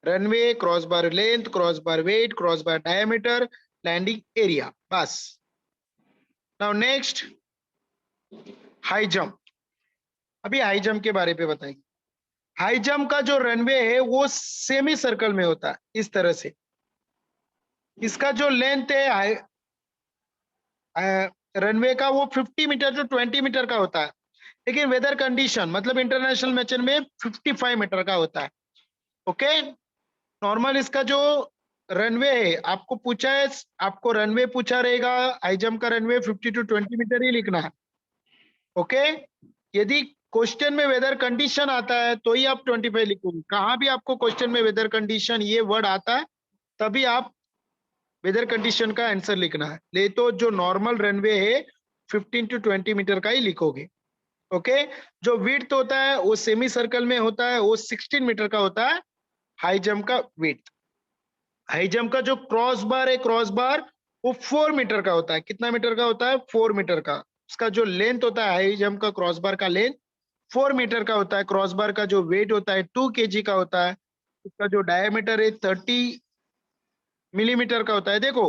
Runway, cross bar length, cross bar weight, cross bar diameter, landing area, बस। Now next, high jump. अभी हाई जंप के बारे में बताएंगे। हाई जंप का जो रनवे है वो सेमी सर्कल में होता है, इस तरह से। इसका जो लेंथ है रनवे का, वो 50 मीटर टू 20 मीटर का होता है, लेकिन वेदर कंडीशन मतलब इंटरनेशनल मैच में 55 मीटर का होता है। ओके, नॉर्मल इसका जो रनवे है, आपको पूछा है, आपको रनवे पूछा रहेगा, हाई जंप का रनवे 50 टू 20 मीटर ही लिखना है। ओके, यदि क्वेश्चन में वेदर कंडीशन आता है तो ही आप 25 लिखोगे। कहां भी आपको क्वेश्चन में वेदर कंडीशन ये वर्ड आता है तभी आप वेदर कंडीशन का आंसर लिखना है, ले तो जो नॉर्मल रनवे है 15 टू 20 मीटर का ही लिखोगे। ओके, जो विड्थ होता है वो सेमी सर्कल में होता है, वो 16 मीटर का होता है हाई जंप का विड्थ। हाई जंप का जो क्रॉस बार है, क्रॉस बार वो 4 मीटर का होता है। कितना मीटर का होता है? 4 मीटर का। उसका जो लेंथ होता है हाई जंप का क्रॉस बार का लेंथ 4 मीटर का होता है। क्रॉस बार का जो वेट होता है 2 केजी का होता है। उसका जो डायमीटर है 30 मिलीमीटर का होता है। देखो,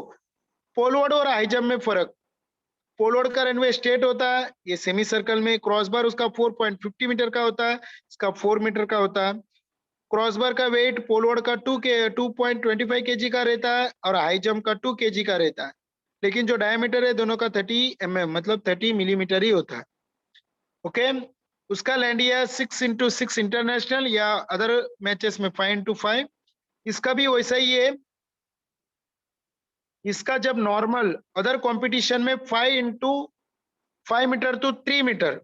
पोलवर्ड और हाई जंप में फर्क। पोलवर्ड का रनवे स्ट्रेट होता है, ये सेमी सर्कल में। क्रॉस बार उसका 4.50 मीटर का होता है, इसका 4 मीटर का होता है। क्रॉस बार का वेट पोलवर्ड का 2.25 केजी का रहता है और हाई जंप का 2 केजी का रहता है, लेकिन जो डायमीटर है दोनों का 30 मतलब 30 मिलीमीटर ही होता है। ओके, उसका लैंड या 6x6 इंटरनेशनल या अदर मैचेस में 5x5। इसका भी वैसा ही है। इसका जब नॉर्मल अदर कंपटीशन में 5x5 मीटर टू 3 मीटर,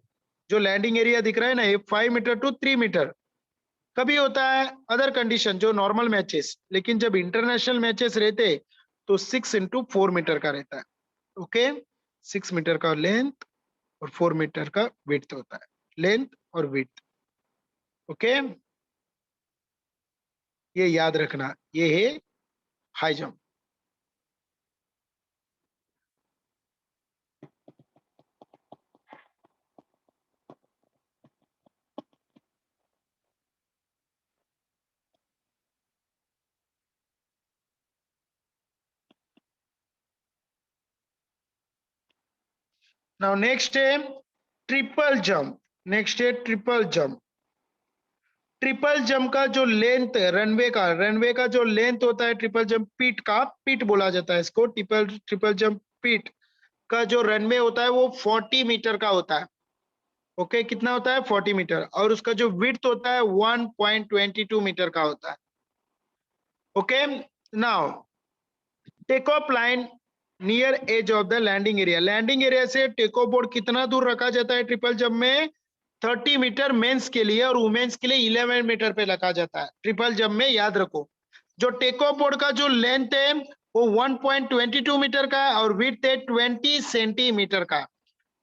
जो लैंडिंग एरिया दिख रहा है ना, ये 5 मीटर टू 3 मीटर कभी होता है अदर कंडीशन, जो नॉर्मल मैचेस। लेकिन जब इंटरनेशनल मैचेस रहते तो 6x4 मीटर का रहता है। ओके, 6 मीटर का लेंथ और 4 मीटर का विड्थ होता है, लेंथ और विड्थ। ओके, ये याद रखना, ये है हाई जंप। नाउ नेक्स्ट है ट्रिपल जंप। नेक्स्ट है ट्रिपल जंप। ट्रिपल जंप का जो लेंथ है रनवे का जो लेंथ होता है ट्रिपल जंप पीट का, पीट बोला जाता है इसको, ट्रिपल जंप पीट का जो रनवे होता है वो 40 मीटर का होता है। ओके, कितना होता है? 40 मीटर। और उसका जो विड्थ होता है 1.22 मीटर का होता है। Okay, now take off line near edge of the landing area. Landing area से टेक ऑफ बोर्ड कितना दूर रखा जाता है ट्रिपल जंप में? 30 मीटर मेंस के लिए और वुमेन्स के लिए 11 मीटर पे रखा जाता है ट्रिपल जंप में। याद रखो, जो टेक ऑफ बोर्ड का जो लेंथ है वो 1.22 मीटर का और विड्थ है 20 सेंटीमीटर का।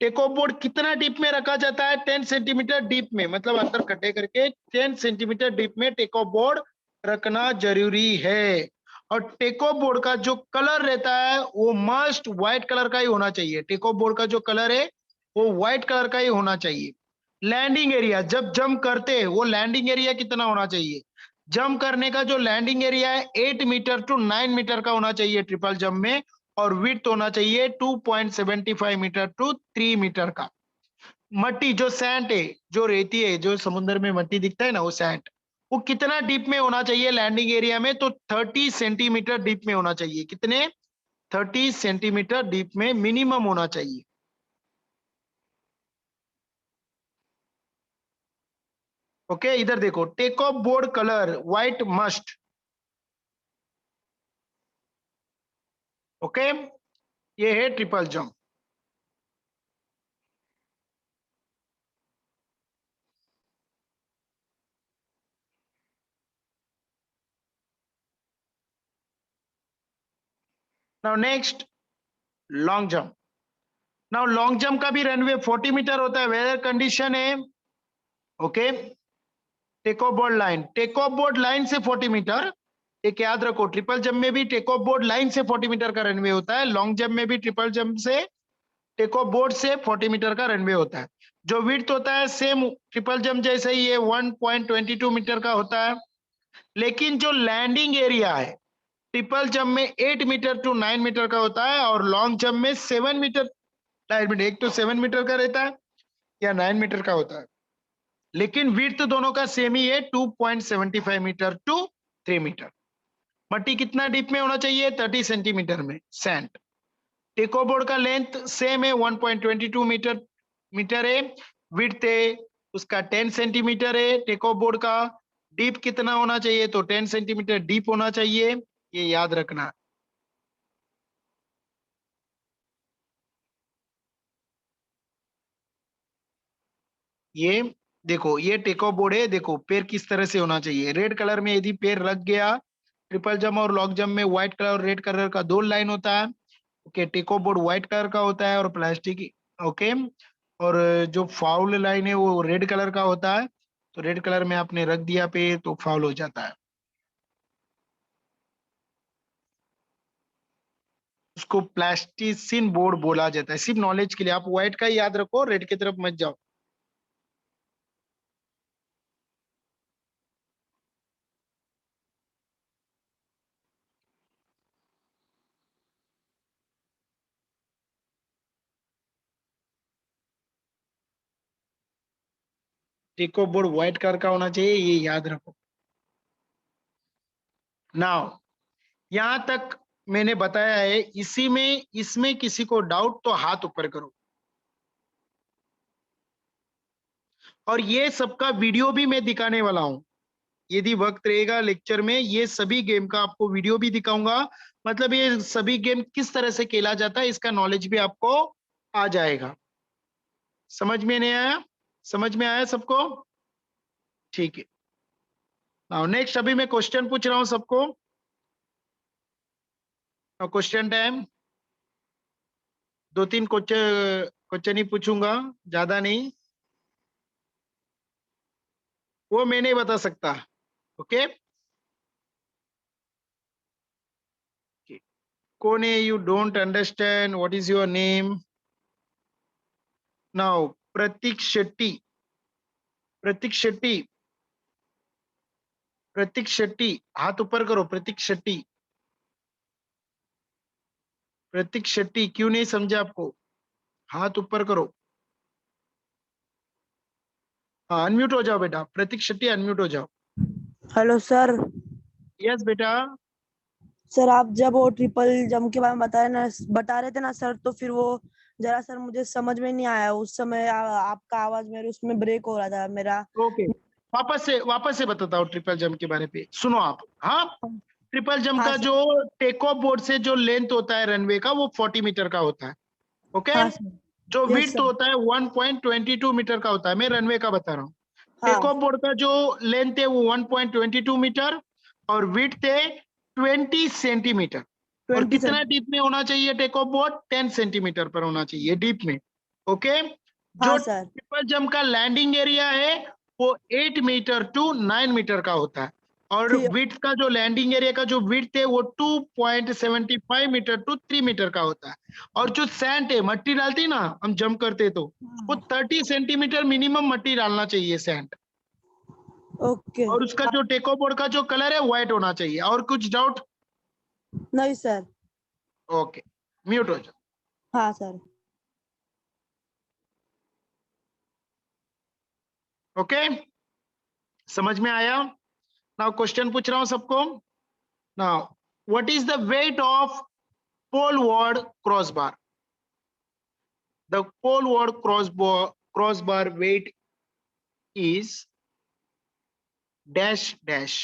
टेक ऑफ बोर्ड कितना डीप में रखा जाता है? 10 सेंटीमीटर डीप में, मतलब अंदर खड्डे करके 10 सेंटीमीटर डीप में टेक ऑफ बोर्ड रखना जरूरी है। और टेक ऑफ बोर्ड का जो कलर रहता है वो मस्ट व्हाइट कलर का ही होना चाहिए। टेक ऑफ बोर्ड का जो कलर है वो व्हाइट कलर का ही होना चाहिए। लैंडिंग एरिया जब जंप करते हैं वो लैंडिंग एरिया कितना होना चाहिए? जंप करने का जो लैंडिंग एरिया है 8 मीटर टू 9 मीटर का होना चाहिए ट्रिपल जंप में, और विड्थ होना चाहिए 2.75 मीटर टू 3 मीटर का। मट्टी जो सैंड है, जो रेती है, जो समुद्र में मट्टी दिखता है ना, वो सैंड, वो कितना डीप में होना चाहिए लैंडिंग एरिया में? तो 30 सेंटीमीटर डीप में होना चाहिए। कितने? 30 सेंटीमीटर डीप में मिनिमम होना चाहिए। ओके, इधर देखो, take off board colour white must. Okay, ये है triple jump. Now next, long jump. Now long jump का भी रनवे 40 मीटर होता है। वेदर कंडीशन है, okay, take off board line, take off board line से 40 मीटर। एक याद रखो, ट्रिपल जंप में भी टेक ऑफ बोर्ड लाइन से 40 मीटर का रनवे होता है। लॉन्ग जंप में भी ट्रिपल जंप से टेक ऑफ बोर्ड से 40 मीटर का रनवे होता है। जो विड्थ होता है सेम ट्रिपल जंप जैसे ही, ये 1.22 मीटर का होता है। लेकिन जो लैंडिंग एरिया है ट्रिपल जंप में 8 मीटर टू 9 मीटर का होता है और लॉन्ग जंप में 7 मीटर 9 मीटर, एक तो 7 मीटर का रहता है या 9 मीटर का होता है, लेकिन विड्थ दोनों का सेम ही है, 2.75 मीटर टू 3 मीटर। मट्टी कितना डीप में होना चाहिए? 30 सेंटीमीटर में सैंड। टेको बोर्ड का लेंथ सेम है, 1.22 मीटर है। विड्थ है उसका 10 सेंटीमीटर है। टेको बोर्ड का डीप कितना होना चाहिए? तो 10 सेंटीमीटर डीप होना चाहिए, ये याद रखना। ये देखो, ये टेको बोर्ड है, देखो पैर किस तरह से होना चाहिए। रेड कलर में यदि पैर रख गया, ट्रिपल जंप और लॉन्ग जंप में व्हाइट कलर और रेड कलर का दो लाइन होता है। ओके, टेको बोर्ड व्हाइट कलर का होता है और प्लास्टिक, ओके, और जो फाउल लाइन है वो रेड कलर का होता है। तो रेड कलर में आपने रख दिया पे तो फाउल हो जाता है। उसको प्लास्टिसिन बोर्ड बोला जाता है। सिर्फ नॉलेज के लिए आप व्हाइट का ही याद रखो, रेड की तरफ मत जाओ। टेको बोर्ड व्हाइट कलर का होना चाहिए, ये याद रखो। नाउ यहां तक मैंने बताया है, इसी में इसमें किसी को डाउट तो हाथ ऊपर करो। और ये सबका वीडियो भी मैं दिखाने वाला हूं, यदि वक्त रहेगा लेक्चर में ये सभी गेम का आपको वीडियो भी दिखाऊंगा। मतलब ये सभी गेम किस तरह से खेला जाता है इसका नॉलेज भी आपको आ जाएगा। समझ में नहीं आया? समझ में आया सबको? ठीक है। नाउ नेक्स्ट, अभी मैं क्वेश्चन पूछ रहा हूं सबको। क्वेश्चन टाइम, दो तीन क्वेश्चन क्वेश्चन ही पूछूंगा, ज्यादा नहीं, वो मैं नहीं बता सकता। ओके, कौन है? You don't understand, what is your name? Now Prateek Shetty, Prateek Shetty, Prateek Shetty, हाथ ऊपर करो। प्रतीक शेट्टी, प्रतीक शेट्टी, क्यों नहीं समझा आपको? हाथ ऊपर करो। हाँ, अनम्यूट हो जाओ बेटा, प्रतीक शेट्टी अनम्यूट हो जाओ। Hello sir. यस बेटा। सर आप जब वो ट्रिपल जंप के बारे में बता रहे थे ना सर, तो फिर वो जरा सर मुझे समझ में नहीं आया उस समय। आपका आवाज मेरे उसमें ब्रेक हो रहा था मेरा। ओके, वापस से बताता हूँ ट्रिपल जंप के बारे पे, सुनो आप। हाँ, ट्रिपल जंप हाँ का सर। जो टेक ऑफ बोर्ड से जो लेंथ होता है रनवे का, वो 40 मीटर का होता है। ओके, हाँ सर। जो यस विड्थ सर। होता है 1.22 मीटर का होता है। मैं रनवे का बता रहा हूँ। टेक हाँ। ऑफ बोर्ड का जो लेंथ है वो 1.22 मीटर और विड्थ है 20 सेंटीमीटर। और 20 कितना सर। डीप में होना चाहिए? टेक ऑफ बोर्ड 10 सेंटीमीटर पर होना चाहिए डीप में। ओके, जो हाँ सर। ट्रिपल जंप का लैंडिंग एरिया है वो 8 मीटर टू 9 मीटर का होता है। और ठीक। विड्थ का जो लैंडिंग एरिया का जो विड्थ है वो 2.75 मीटर टू 3 मीटर का होता है। और जो सैंड है, मट्टी डालती है ना हम जंप करते तो, वो 30 सेंटीमीटर मिनिमम मट्टी डालना चाहिए सैंड। ओके। और उसका जो टेको बोर्ड का जो कलर है व्हाइट होना चाहिए। और कुछ डाउट? नहीं सर। ओके, म्यूट हो जाओ। हाँ सर। ओके, समझ में आया? नाउ क्वेश्चन पूछ रहा हूं सबको। Now what is the weight of poleward crossbar? The poleward crossbar weight is dash dash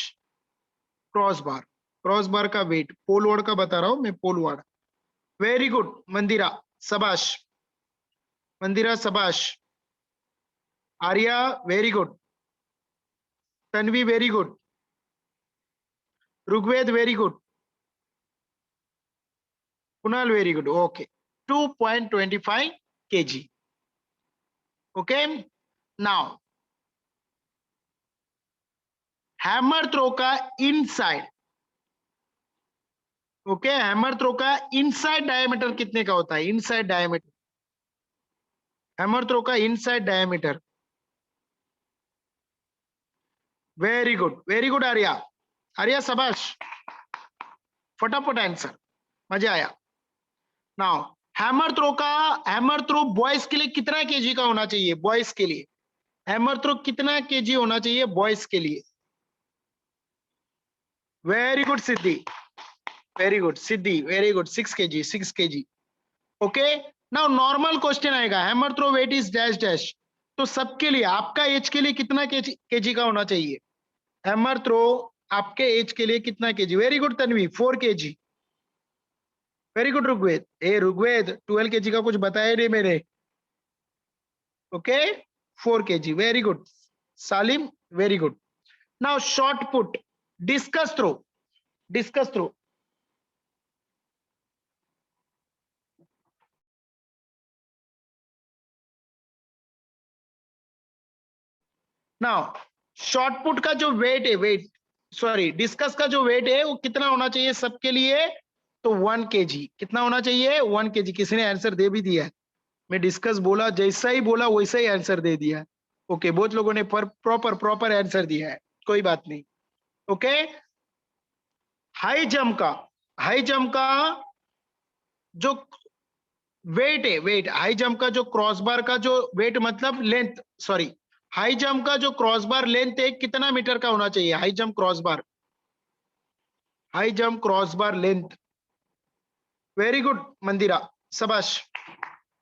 crossbar। Crossbar का वेट, पोलवर्ड का बता रहा हूं मैं, पोलवर्ड। वेरी गुड मंदिरा, सबाश। मंदिरा सबाश। Arya very good. Tanvi very good. Rigved very good. Kunal very good. Okay, 2.25 kg। Okay, now hammer throw का inside, okay, hammer throw का इनसाइड डायमीटर कितने का होता है? इनसाइड डायमीटर, हैमर थ्रो का inside diameter. Very good Arya, Arya सबाश। फटाफट आंसर, मजा आया। नाउ हैमर थ्रो बॉयज के लिए कितना केजी का होना चाहिए? बॉयज के लिए हैमर थ्रो कितना केजी होना चाहिए बॉयज के लिए? Very good Siddhi, very good Siddhi, very good, 6 kg, 6 kg. Okay, now normal question आएगा, hammer throw weight is dash dash, तो सबके लिए आपका एज के लिए कितना केजी का होना चाहिए? हैमर थ्रो आपके एज के लिए कितना KG? Very good Tanvi, 4 KG. Very good Rigved, ए ऋग्वेद 12 केजी का कुछ बताया नहीं मेरे। Okay, 4 KG, very good Salim, very good. Now short put, discus throw, discus throw, now short put का जो वेट है, वेट सॉरी डिस्कस का जो वेट है वो कितना होना चाहिए सबके लिए? तो 1 केजी। कितना होना चाहिए? 1 केजी। किसी ने आंसर दे भी दिया है, मैं डिस्कस बोला जैसा ही बोला वैसा ही आंसर दे दिया। ओके, बहुत लोगों ने प्रॉपर प्रॉपर आंसर दिया है, कोई बात नहीं। ओके, हाई जंप का जो वेट है, वेट हाई जंप का जो क्रॉसबार का जो वेट मतलब लेंथ, सॉरी हाई जंप का जो क्रॉसबार लेंथ है कितना मीटर का होना चाहिए? High jump crossbar, high jump crossbar length. Very good Mandira, शाबाश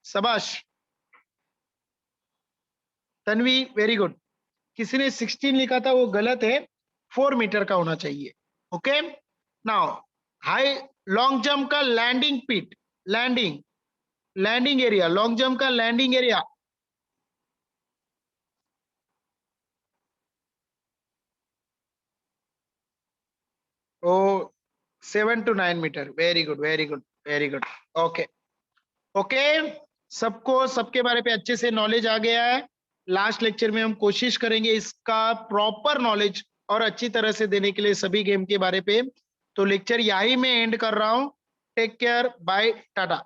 शाबाश। Tanvi very good. किसी ने 16 लिखा था, वो गलत है, 4 मीटर का होना चाहिए। Okay, now high long jump का landing pit, landing landing area, long jump का लैंडिंग एरिया, ओ 7 to 9 metre. Very good very good very good. Okay okay, सबको सबके बारे पे अच्छे से नॉलेज आ गया है। लास्ट लेक्चर में हम कोशिश करेंगे इसका प्रॉपर नॉलेज और अच्छी तरह से देने के लिए सभी गेम के बारे पे। तो लेक्चर यही मैं एंड कर रहा हूं। Take care, bye, Tata.